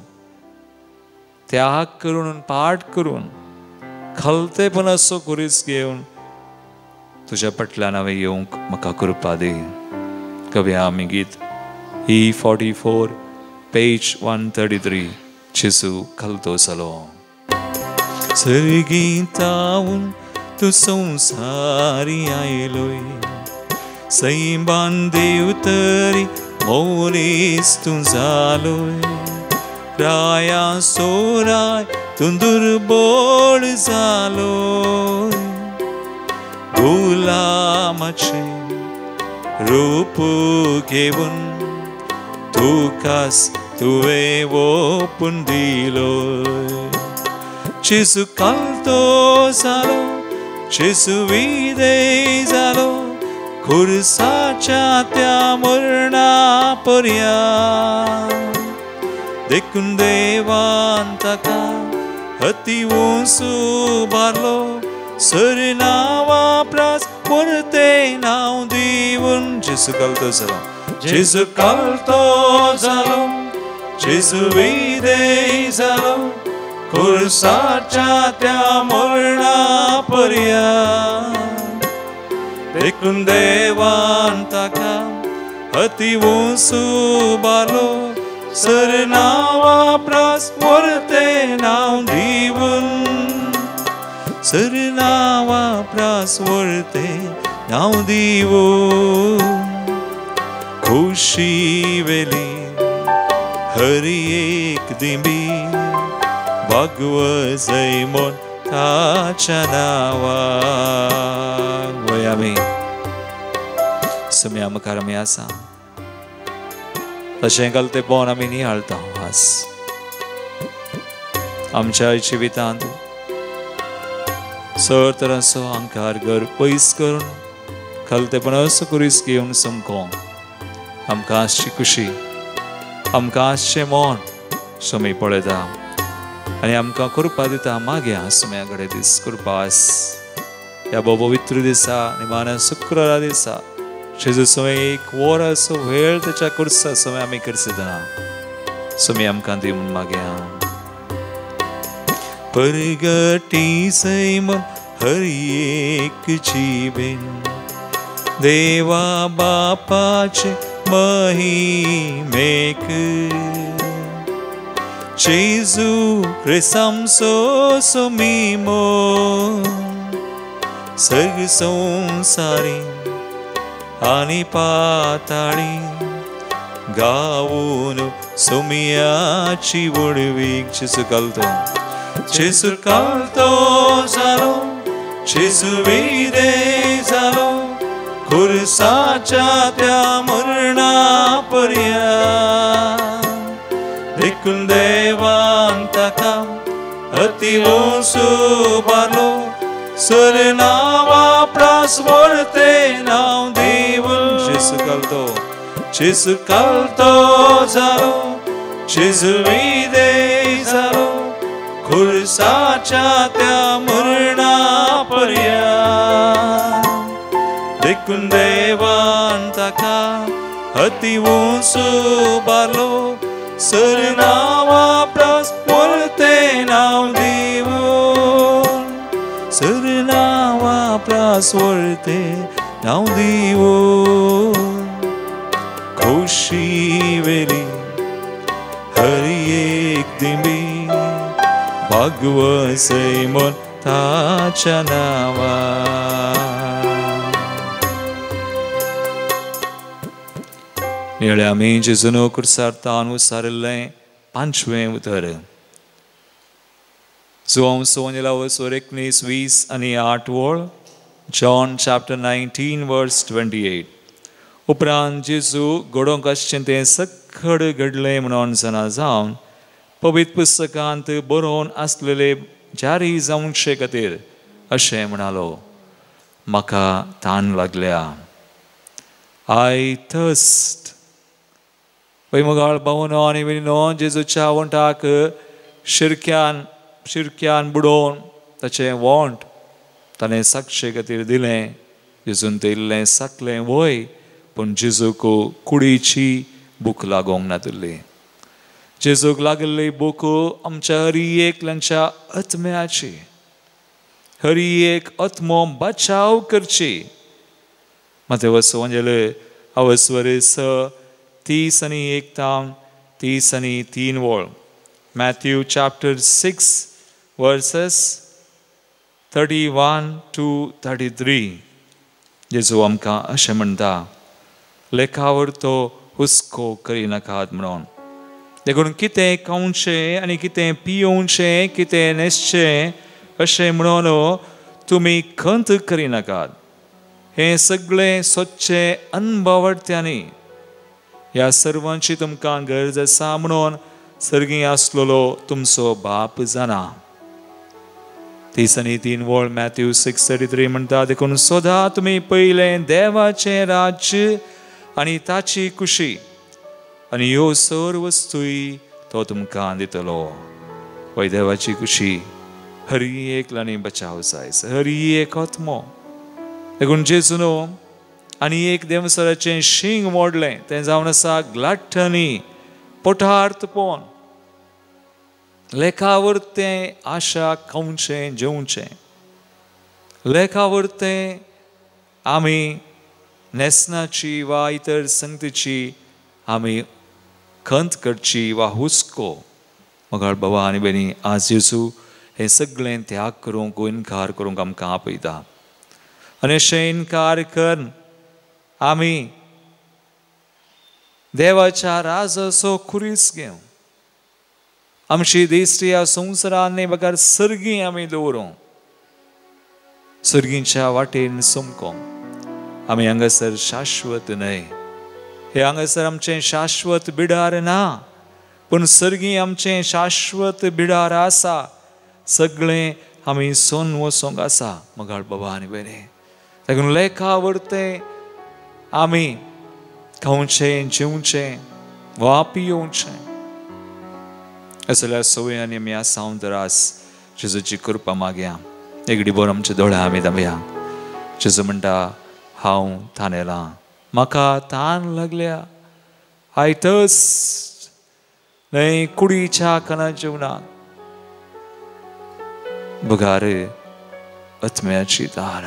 त्याग करून पाठ करून खलतेपणाचो गुरीस घेवन तुझ्या पटल्यान हांवें येवंक म्हाका कृपा दी. कव्या आमी गीत E44 पेज 133 जेजू कलतो चलो. सर्गीतावून तू संवसारी आयलोय सैबान देव तरी मोरीस तू जालोय राया सोराय तू दुर्बळ जालोय गुलामाचे रूप घेवन तुकास तुवें ओपून दिलोय. जेजू कलतो जालो जेजू विदेय जालो खुर्साच्या त्या मरणा पर्यंत देखून देवान ताका अति उंचू बारलो सरनावा प्रास परते नांव दिवन जेजू कलतो जालो जेजू कलतो जालो जेजू विदेय जालो खुर्साच्या त्या मरणा पर्यंत देखून देवान ताका अति उंचू बारलो सरनावा प्रास परते नांव दिवन सरनावा प्रास परते नांव दिवन खुशी वेली हरी एक दिंबी भागव जैमोन ताच्या नांवा. वय आमी सुम्या मुखार आमी आसा तशें गलतेपण आमी नियाळटा. आज आमच्या जिवितांत सर तरांचो अहंकार घर पयस करून खलतेपणाचो कुरीस घेवन समकोंक आमकां आसची खुशी आमकां आसचें मोन सुमी पळयता आनी आमकां कृपा दिता. मागया सुम्या कडेन दीस कृपा ह्या पवित्र दिसा निमाण्या शुक्रारा दिसा जेजू सुमे एक वराचो वेळ त्याच्या कुर्सा सुमे आमी करसितना सुमी आमकां दी म्हूण मागया. परगटी सैमन हरी एक जीवेन देवा बापाचे महिमेक जेजू क्रिस्तांचो सुमीमो सर्ग संसारी आनी पाताळी गावून सुमियाची वडवीक जेजू कलतो जालो जेजू विदेय जालो खुर्साच्या त्या मरणा पर्यंत देखून देवान ताका अति उंचू बारलो सरनावा प्रास परते नांव दिवन जेजू कलतो जालो जेजू विदेय जालो खुर्साच्या त्या मरणा पर्यंत देखून देवान ताका अति उंचू बारलो सरनावा प्रास परते नांव दिवन सरनावा प्रास परते नांव दिवन खुशी वेली हरी एक दिंबी भागव सैमन ताच्या नांवा. निळे आमी जेजून कुर्सार तान उसारिल्लें 5वें उतर जो हांव सोनेला वसोर 19, 20 आनी 8 वळ जॉन चॅप्टर 19 वर्स 28. उपरांत जेजू घडोवंक आसचें तें सगळें घडलें म्हणून जाणा जावन पवित्र पुस्तकांत बरोवन आसलेले जारी जावचे खातीर अशें म्हणालो. म्हाका तान लागल्या I thirst. Păi măgar băună ani veni non Jezuच्या वंटाक शिरक्यान बुडोवन ताचें वोंट ताणें साक्षे खातीर दिलें. जेजून तें इल्लें साकलें वय पूण जेजूक कुडीची भूक लागोंक ना तुली. जेजूक लागल्ली भूक आमच्या हर एकल्याच्या आत्म्याची, हर एक आत्मो बचाव करची. Mateo Evangeliul avăsvăris 30:1-3 vol. Matthew chapter 6 verses 31-33. Jesu आमकां अशें म्हणटा, लेखावर तो हुस्को करिनाकात म्हणून. देखून कितें खावचें आनी कितें पियोवचें, कितें न्हेसचें अशें म्हणून तुमी खंत करिनाकात. हे सगळें सच्चे अनभवत्यांनी ह्या सर्वांची तुमकां गरज आसा म्हणून सर्गी आसलेलो तुमचो बाप जाणा. 3 vol Matthew 6:33 म्हणटा, देखून सोदा तुमी पयलें देवाचें राज्य आनी ताची खुशी आनी ह्यो सर वस्तूय तो तुमकां दितलो. पळय देवाची खुशी हर एकल्यानी बचाव जाय, हर एक आत्मो. देखून जेजून आनी एक देवसराचें शींग मोडलें तें जावन आसा ग्लाट्टनी, पोटार्तपण, लेखावर तें आशा खावचें जेवचें. लेखावर तें आमी नेसनाची वा इतर संगतीची आमी खंत करची वा हुस्को. मगाळ बाबा आनी बेनी, आज जेजू हें सगळें त्याग करूंक, इन्कार करूंक आमकां आपयता. आनी अशें इन्कार करून आमी देवाच्या राजाचो खुरीस घेवं. आमची दिश्टी ह्या संवसारांनी बकार सर्गी आमी दवरूं, सर्गीच्या वाटेन समकोंक. आमी हांगासर शाश्वत न्हय. हे हांगासर आमचें शाश्वत बिडार ना, पूण सर्गी आमचें शाश्वत बिडार आसा. सगळें आमी सोन वचोंक आसा मगाळ बाबा आनी बेने. देखून लेखावर तें आमी खावचें जेवचें वा पियोवचें. असल्या सवयांनी आमी आसांव दरास जेजूची कृपा मागया. एकडी बोर आमच्या दोळ्या आमी दामया. जेजू म्हणटा, हांव थानेलां, म्हाका तान लागल्या. I thirst. न्हय कुडीच्या कना जेवणाक बुगार आत्म्याची तान.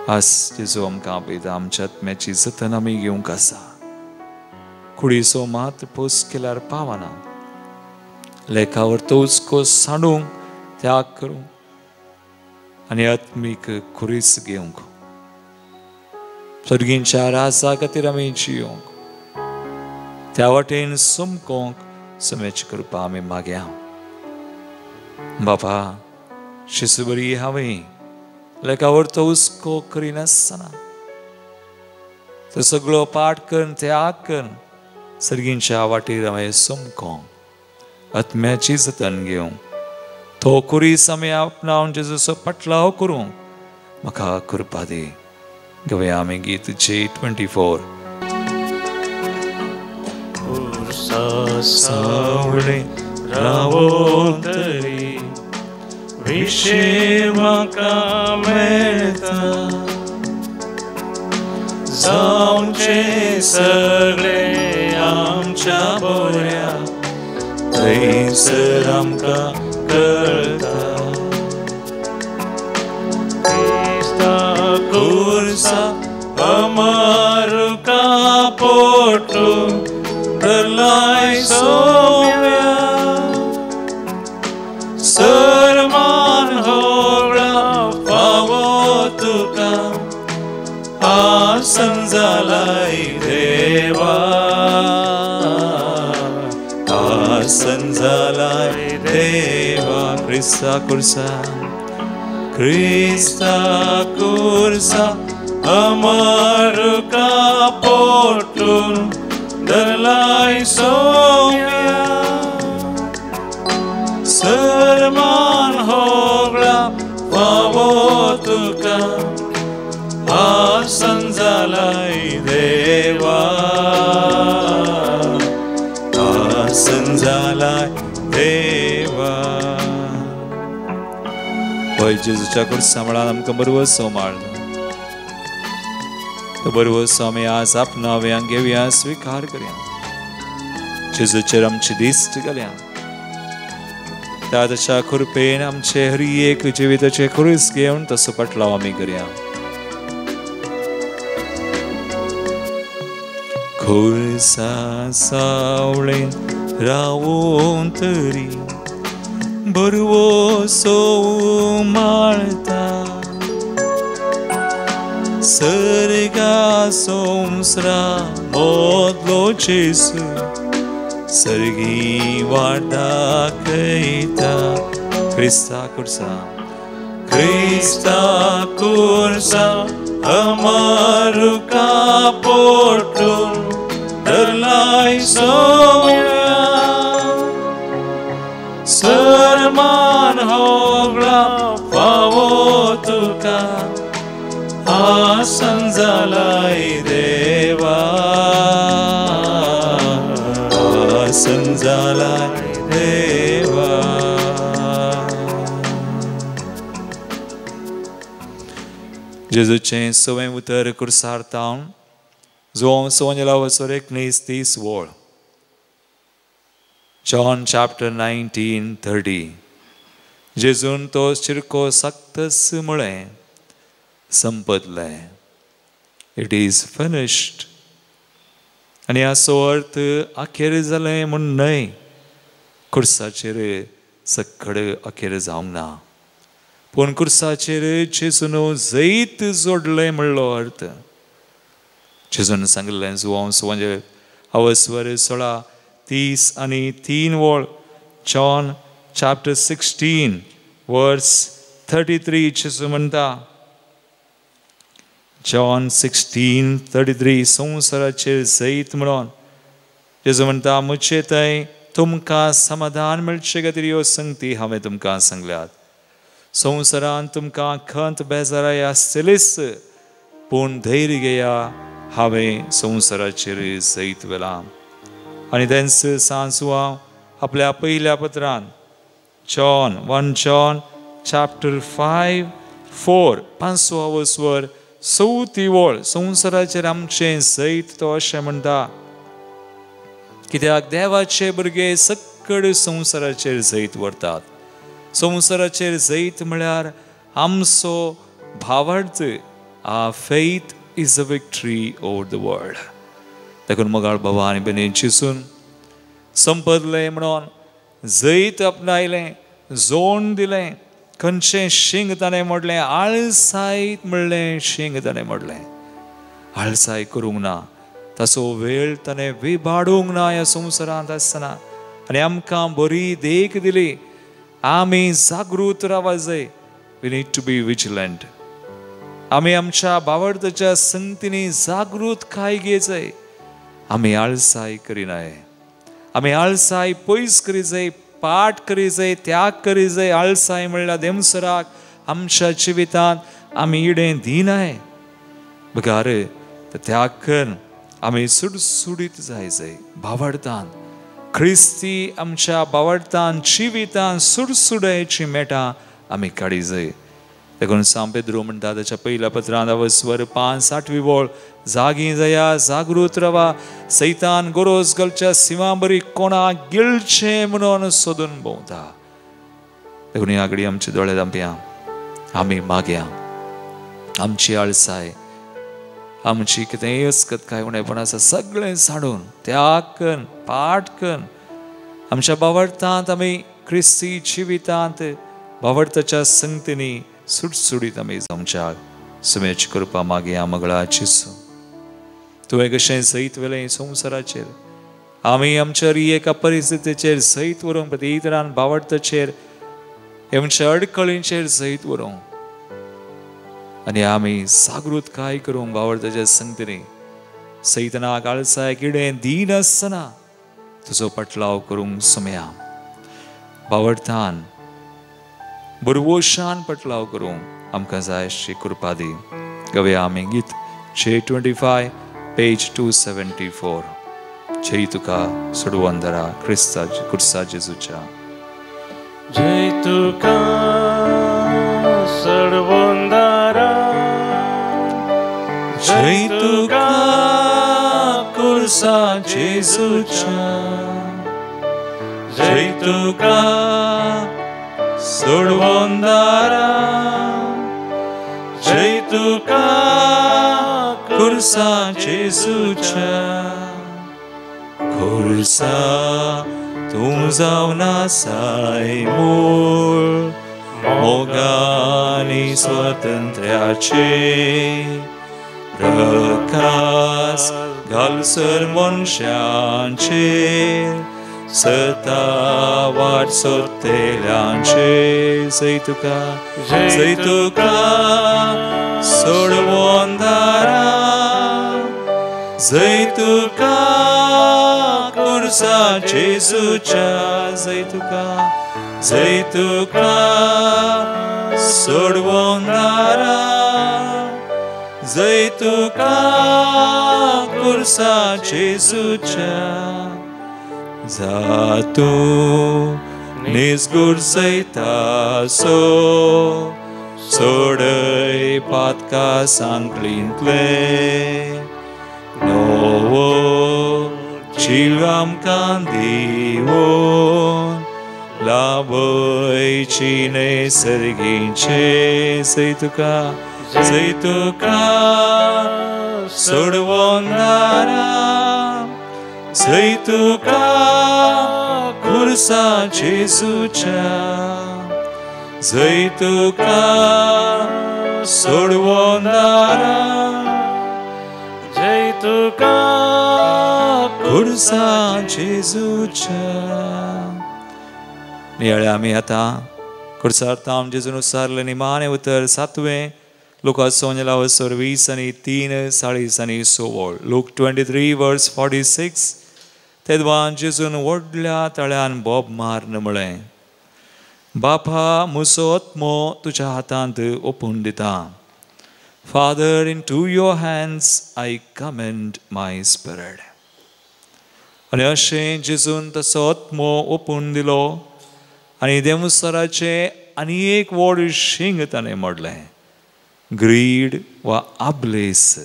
आज जेजू आमकां आपयता, आमच्या आत्म्याची जतन आमी घेवंक आसा. कुडीचो मात पोस केल्यार पावना. लेखावर तो हुस्को सांडूंक, त्याग करूंक आनी आत्मीक खुरीस घेवंक, सर्गींच्या राजा खातीर आमी जियोंक, त्या वाटेन समकोंक समेची कृपा आमी मागया. बाबा शिसू बरी हांवें लेखावर तो हुस्को करिनासतना तो सगळो पाठ करून, त्याग करून सर्गींच्या वाटेर हांवें समकोंक, आत्म्याची जतन घेवंक, तो खुरीस आमी आपणावन जेजूचो पटलाव करूंक म्हाका कृपा दी. घेवया आमी गीत J24. सावळे रावोन तरी विशे म्हाका मेळटा. जावचें सगळें आमच्या बऱ्या थंयसर आमकां कळटा. क्रिस्ता कुर्सा अमारुका पोटू धरलाय सोम्या. सरमान होळा फावो तुका आसन जालाय देवा. आसन जालाय देवा. क्रिस्ता कुर्सा, क्रिस्ता कुर्सा अमारुका पोटून धरलाय सोम्या. सरमान होगळा फावो तुका आसन जाला झालाय देवा, आसन झालाय देवा. होय जेजूच्या कुर्सा म्हळ्यार आमकां बरोबर सोमाळलो. तो बरोबर स्वामी आज आपणा हांवें घेवया, स्वीकार करया. जेजूचेर आमची दिश्ट घालया. ताच्या कृपेन आमचे हर एक जिविताचे क्रूस घेवन तसो पटलाव आमी करया. खुर्सा सावळेन रावून तरी बरवो माळता, सर्गा संवसरा मोदलो जेसू सर्गी वाटा कयता. क्रिस्ता कुर्सा, क्रिस्ता कुर्सा अमारू कापोटून धरलाय सोम्या, सरमान होगळा फावो तुका, आसन झालाय देवा, आसन झालाय देवा. जेजूचें सवें उतर कुर्सार तावन जो सोंजला वचोर 19:30 वोळ. John chapter 19:30. जेजून तो चिरको सक्तस म्हळें, संपतलें. It is finished. आनी हाचो अर्थ अखेर जालें म्हूण न्हय, कुर्साचेर सक्कड अखेर जावंक ना, पूण कुर्साचेर जेजून जैत जोडलें म्हणलो अर्थ. जेजून सांगलें म्हणजे अवस्वर 16:30 आनी 3 वोळ. John chapter 16 verse 33 जेजू म्हणटा, John 16:33 संवसाराचेर जैत म्हणून जेजू म्हणटा, म्हजे थंय तुमकां समाधान मेळचे खातीर ह्यो संगती हांवें तुमकां सांगल्यात. संवसारान तुमकां खंत बेजाराय आसतलीच, पूण धैर्य घेया, हांवें संवसाराचेर जैत वेलां. आनी तेंच सांजवा आपल्या पयल्या पत्रांत John chapter 5:4 5 वस्वर 4 वोळ संवसाराचेर आमचें जैत तो अशें म्हणटा, कित्याक देवाचे भुरगे सक्कड संवसाराचेर जैत व्हरतात. संवसाराचेर जैत म्हळ्यार आमचो भावार्थ. Our faith is a victory over the world. देखून मोगाळ बाबा आनी बेनीन चिसून संपदलें म्हणून जैत आपणायलें, जोड दिलें, खंयचें शिंग ताणें मोडलें, आळसायत म्हणलें शिंग ताणें मोडलें. आळसाय करूंक ना, ताचो वेळ ताणें विबाडूंक ना ह्या संवसारांत आसतना. आनी आमकां बरी देख दिली. आमी जागृत रावूंक जाय. We need to be vigilant. आमी आमच्या भावार्थाच्या संगतींनी जागृतकाय घेवची. आमी आळसाय करिनाय. आमी आळसाय पयस करी जाय, पाठ करी जाय, त्याग करी जाय. आळसाय म्हणल्यार देमसराक आमच्या जिवितांत आमी इडें दिनाय. बगार त्याग करून आमी सुडसुडीत जाय भावार्थान. ख्रिस्ती आमच्या भावार्थान जिवितांत सुडसुडायची मेटां आमी काडी जाय. देखून सांत पेद्रो म्हणटा ताच्या पयल्या पत्रांत अवस्वर 5:8 वोळ, जागी जाया, जागृत रावा, सैतान गोरोस घालच्या सिमा बरी कोणाक गिळचें म्हणून सोदून भोंवता. देखून ह्या घडी आमचे दोळे धांपया, आमी मागया. आमची आळसाय, आमची कितेंय अस्कत काय उणेपण आसा सगळें साडून त्याग करून पाठ करून आमच्या भावार्थांत आमी ख्रिस्ती जिवितांत भावार्थाच्या संगतींनी सुटसुडीत आमी जावच्याक सुमेची कृपा मागया. मंगळा चिसू तुवें कशें जैत वेलें संवसाराचेर, आमी आमच्या एका परिस्थितीचेर जैत व्हरूंक, प्रती तरान भावार्थाचेर आमच्या अडखळींचेर जैत व्हरूंक आनी आमी जागृतकाय करूंक भावार्थाच्या संगतींनी सैतानाक आळसाय किडें दीन आसतना तुजो पटलाव करूंक सुमया. भावार्थान बरवोशान पटलाव करूंक आमकां जाय अशी कृपा दी. गवया आमी गीत J25, page 274. जय तुका सोडवंदरा ख्रिस्ता कुर्सा जेजूच्या. जय तुका सोडवंदरा, जय तुका कुर्सा जेजूच्या, जय तुका सोडवंदरा, जय तुका कुर्सा जेजूच्या. खुर्सा तूं जावना सायमूळ मोगानी स्वातंत्र्याचे प्रकाश घालसर मनशांचेर सता वाट सोदतेल्यांचे. जय तुका, जय तुका सोडवंदरा, जय तुका कुर्सा जेजूच्या. जय तुका, जय तुका सोडवंदरा, जय तुका कुर्सा जेजूच्या. जातू निजगूर सैतासो सोडय पातका सांकलींतले नवो जीव आमकां दिवून लाभयची नैसर्गीचे. जय तुका, जय तुका सोडवंदरा, जय तुका खुर्सा जेजूच्या. जय तुका सोडवंदरा, जय तुका खुर्सा जेजूच्या. नियाळे आमी आतां खुर्सार ताम जेजून उसारले निमाणे उतर 7वें लुका 20:3-40. Look 23 verse 46. तेदवान जेजून व्हडल्या तळ्यान बोब मारन म्हळें, बापा म्हजो आत्मो तुज्या हातांत ओपून दिता. Father, into your hands I commend my spirit. आनी अशें जेजून तसो आत्मो ओपून दिलो आनी देवसराचे आनी एक व्हड शिंग ताणें मोडलें. ग्रीड वा आबलेस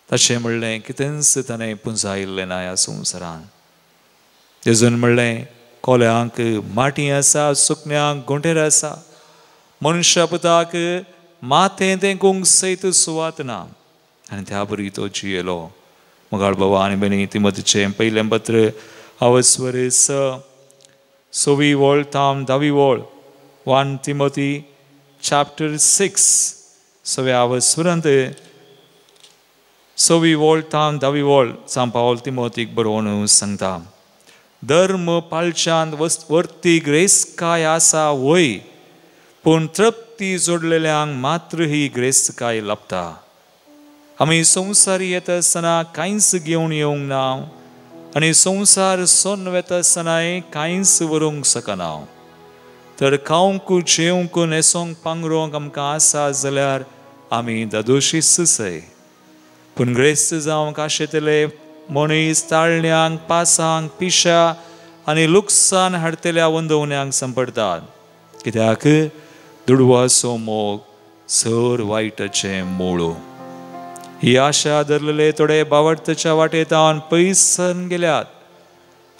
तशें म्हणलें कितेंच ताणें पुंजायल्लें ना ह्या संवसारान. जेजून म्हणलें कोल्यांक माटी आसा, सुकण्यांक गुंठेर आसा, मनशा पुताक माथें तें गुंगसयत सुवात ना. आनी त्या बरी तो जियेलो. मोगाळ बाबा आनी बेनी तिमोथीचें पयलें पत्र 6वी वोळ ताम 10वी वोळ 1 Timothy chapter 6 6व्या वर्सांत 6वी वोळ ताम 10वी वोळ सांग पावल तिमोथीक बरोवन सांगता. धर्म पाळच्यान वर्ती ग्रेस्तकाय आसा वय, पूण तृप्ती जोडलेल्यांक मात्र ही ग्रेस्तकाय लाभता. आमी संवसार येता आसतना कांयच घेवन येवंक ना आनी संवसार सोन वेता आसतनाय कांयच व्हरूंक शकना. तर खावंक जेवंक न्हेसोंक पांघरूंक आमकां आसा जाल्यार आमी दादोशीसय. पूण ग्रेस्त जावंक आशेतले मनीस ताळण्यांक, पासांक, पिशा आनी लुकसाण हाडटल्या वंदवण्यांक सांपडतात. कित्याक दुडवाचो मोग सर वायटाचें मूळ. ही आशा धरलेले थोडे बावडताच्या वाटेतावन पयस सन गेल्यात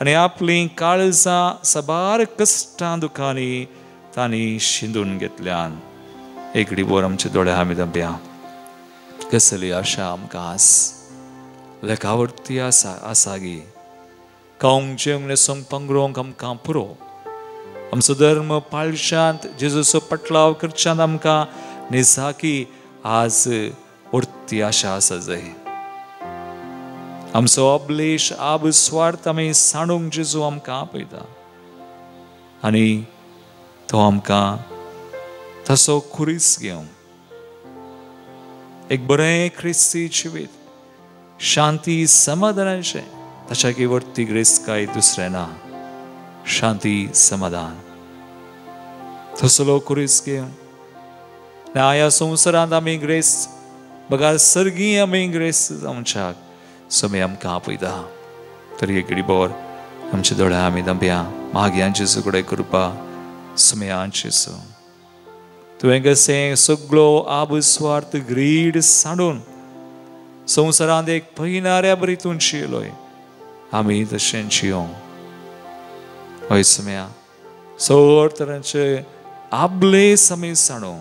आनी आपलीं काळजां सबार कश्टां दुखांनी तांणी शिंदून घेतल्यान. एक घडीभर आमचे दोळे आमी धांपया. कसली आशा आमकां आस लेखावरती आसा गी. खावंक जेवंक न्हेसोंक पांघरूंक आमकां पुरो. आमचो धर्म पाळशांत जेजूचो पटलाव करच्यांत आमकां निजाकी आज उरती आशा आसा जाय. आमचो अबलेश आब स्वार्थ आमी सांडूंक जेजू आमकां आपयता आनी तो आमकां तसो खुरीस घेवंक एक बरें ख्रिस्ती जिवीत शांती समाधानाचें ताच्या की वर्ती ग्रेस्तकाय दुसरें ना. शांती समाधान तसलो खुरीस घेवन ह्या संवसारांत आमी ग्रेस्त बघा सर्गी आमी ग्रेस आमच्याक समे आमकां आपयता तरी एक बोर आमच्या दोळ्या आमी दंप्या माग्यांची सुकडे कृपा सुमयांची सो तुवें कशें सगळो आबस्वार्थ ग्रीड सांडून संवसारांत एक पयनाऱ्या बरी तूं जियेलोय आमी तशें जियों हय सुमया सगळे तरेचे आबले आमी सांडूं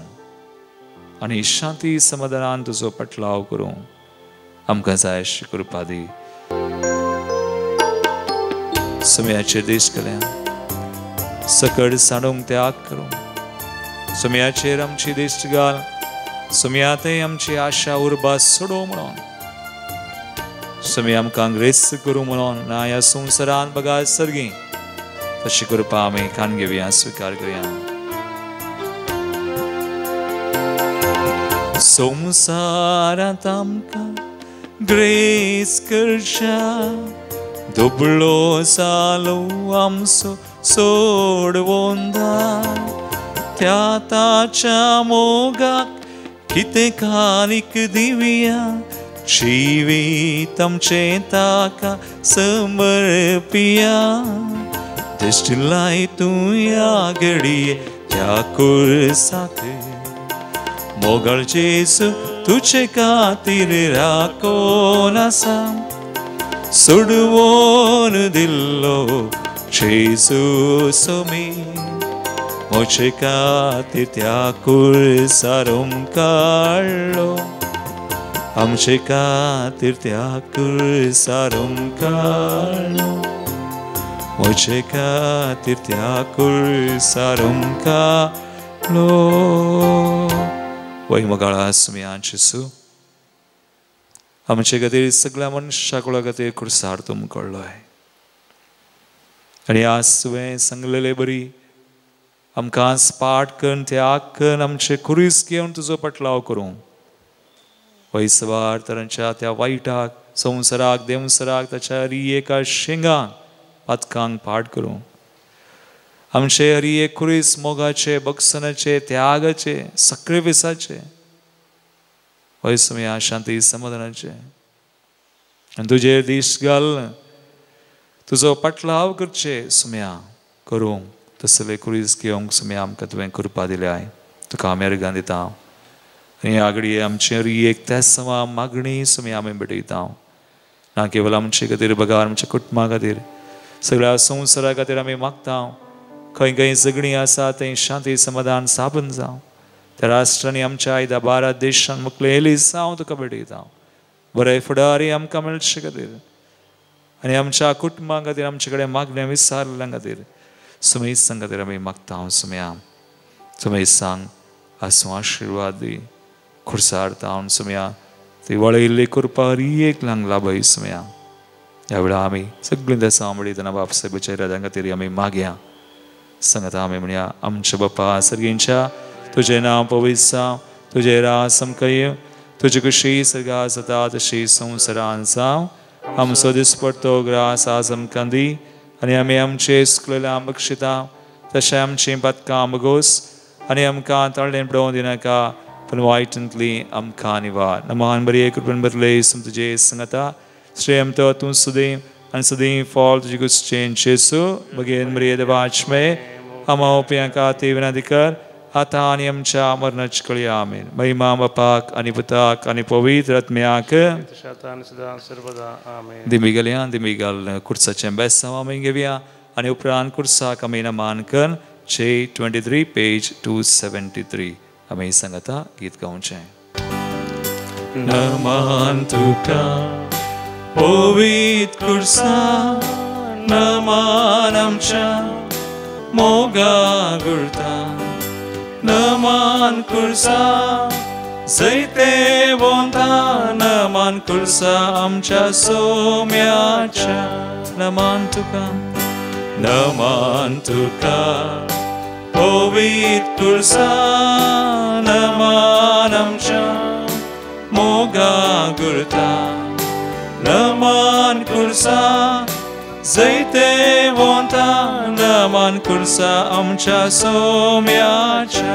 आनी शांती समाधानान तुजो पटलाव करूं आमकां जाय अशी कृपा दी सुमयाचे देश केल्या सकड सांडूंक त्याग करूं सुमयाचेर आमची दिश्ट घाल सुमयातय आमची आशा उर्बा सोडो म्हणून सुमया आमकां ग्रेस करूं म्हणून ना ह्या संवसारांत बघा सर्गी तशी कृपा आमी कान घेवया स्वीकार करुया संवसारांत आमकां ग्रेस करच्या दुबळो जालो आमचो सोडवोंदा त्या ताच्या मोगाक कितें कानीक दिवया जिवीत आमचें ताका समर्पिया दिश्ट लाय तूं ह्या घडये त्या खुर्साक मोगाळ जेसू तुजे खातीर राखोन आसा सोडवोन दिल्लो जेसू सोमी म्हजे खातीर त्या खुर्सार काडलो आमचे खातीर त्या खुर्सार काडलो म्हजे खातीर त्या खुर्सार काडलो वय मोगाळा सुमयांची सू आमचे खातीर सगळ्या मनशाकुळा खातीर खुर्सार तुम कडलोय आनी आज तुवें सांगलेले बरी आमकां पाठ करून त्याग करून आमचे खुरीस घेवन तुजो पटलाव करूं वैसवार तरांच्या त्या वायटाक संवसाराक देवसराक ताच्या हरियेका शेंगांक पातकांक पाठ करूं आमचे हरिये खुरीस मोगाचे बक्षनाचे त्यागाचे सक्रिविसाचे वय सुमया शांती समाधानाचे आनी तुजेर दिश्ट घाल तुजो पटलाव करचे सुमया करूं तसले खुरीस घेवंक सुमया आमकां तुवें कृपा दिल्याय तुका आमी अर्गां दिता आनी आगडी आमचे हरियेक तेसवा मागणी सुमया आमी भेटयता ना केवळ आमचे खातीर बघा आमच्या कुटुंबा खातीर सगळ्या संवसारा खातीर आमी मागता खंय खंय झगडीं आसा थंय शांती समाधान साबन जावं त्या राष्ट्रांनी आमच्या आयदा भारत देशांत मुखले एलीस हांव तुका भेटयता बरे फुडारी आमकां मेळचे खातीर आनी आमच्या कुटुंबा खातीर आमचे कडेन मागण्या विचारल्या खातीर सुमेसां खातीर आमी मागता सुमया सुमेसांक आसूं आशिर्वाद दी खुर्सार तावन सुमया ती वळयल्ली कृपा हरियेक लांग लाभय सुमया ह्या वेळा आमी सगळीं देसां म्हणटना बापसाहेबाच्या राजा खातीर आमी मागया सांगता आमी म्हणया आमच्या बापा सर्गींच्या तुजें नांव पवित्र जावं तुजें राज समकय तुजी कशी सर्गा जाता तशी संवसारांत जावं आमचो दिसपडटो ग्रास आज आमकां दी आनी आमी आमचे सुकलेल्यांक बक्षिता तशें आमचीं पातकां बगोस आनी आमकां तळ्ळें पडोवं दिनाका पण वायटांतली आमकां निवार नमान बरी कृपण बरले तुजे सांगता श्रेयम तो तूं सुदैव आनी सुदैव फॉल तुजी गुस्चेन जेसू बगेन मरियेद वाचमे अमावप्यां खातीर विनंती कर आतां आनी आमच्या मरणाचे कळया आमेन महिमा बापाक आनी पुताक आनी पवित्र आत्म्याक दिमी घाल कुर्साचें बेसांव आमी घेवया आनी उपरांत कुर्साक आमी नमान कर J23 पेज 273 आमी सांगता गीत गावचें नमान तुका पवित्र कुर्सा नमान आमच्या मोगा गुरता नमान कुर्सा जैते वोंता नमान कुर्सा आमच्या सोम्याच्या नमान तुका पवित्र कुर्सा नमान आमच्या मोगा गुरता नमान कुर्सा जैते वोंता नमान कुर्सा आमच्या सोम्याच्या